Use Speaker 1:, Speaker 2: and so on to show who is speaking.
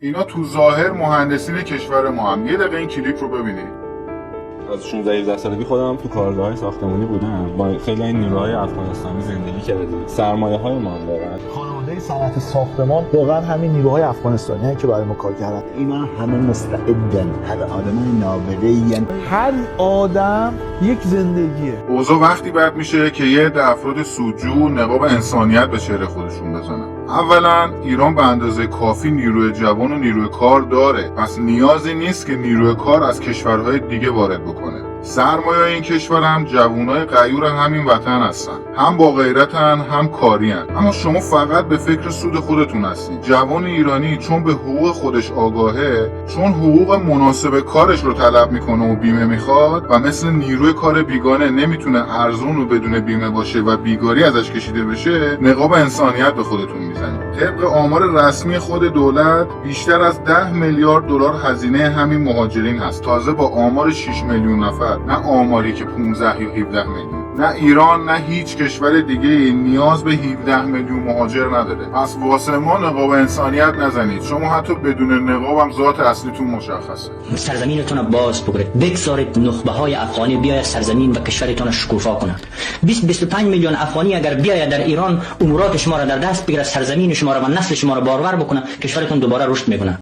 Speaker 1: اینا تو ظاهر مهندسین کشور ما هم. یه دقیقه این کلیپ رو ببینید.
Speaker 2: از 16 سالگی خودم تو کارگاه ساختمانی بودم. با خیلی این نیروهای افغانستانی زندگی کردیم. سرمایه‌های ما دارن.
Speaker 3: خانواده صنعت ساختمان واقعا همین نیروهای افغانستانی که برای ما کار کردن.
Speaker 4: اینا همه مستعدن، هر آدم نابغه‌ای.
Speaker 3: هر آدم یک زندگیه.
Speaker 1: اوضاع وقتی بد میشه که یه عده افراد سودجو نقاب انسانیت به چهره خودشون بزنن. اولا ایران به اندازه کافی نیروی جوان و نیروی کار داره، پس نیازی نیست که نیروی کار از کشورهای دیگه وارد بکنه. سرمایه این کشور هم جوانای غیور همین وطن هستن، هم با غیرتن هم کارین. اما شما فقط به فکر سود خودتون هستین. جوان ایرانی چون به حقوق خودش آگاهه، چون حقوق مناسب کارش رو طلب میکنه و بیمه میخواد و مثل نیروی کار بیگانه نمیتونه ارزون و بدون بیمه باشه و بیگاری ازش کشیده بشه، نقاب انسانیت به خودتون میزنید. طبق آمار رسمی خود دولت بیشتر از 10 میلیارد دلار هزینه همین مهاجرین هست، تازه با آمار 6 میلیون نفر، نه آماری که 15 یا 17 میلیون. نه ایران نه هیچ کشور دیگه نیاز به 17 میلیون مهاجر نداره. پس واسه ما نقاب انسانیت نزنید. شما حتی بدون نقاب هم ذات اصلیتون مشخصه.
Speaker 5: سرزمینتون رو باز بگیرید، بگذارید نخبه های افغانی بیاید سرزمین و کشورتون رو شکوفا کنند. 20-25 میلیون افغانی اگر بیاید در ایران امورات شما را در دست بگیرد، سرزمین شما را و نسل شما را بارور بکنه، کشورتون دوباره رشد میکنه.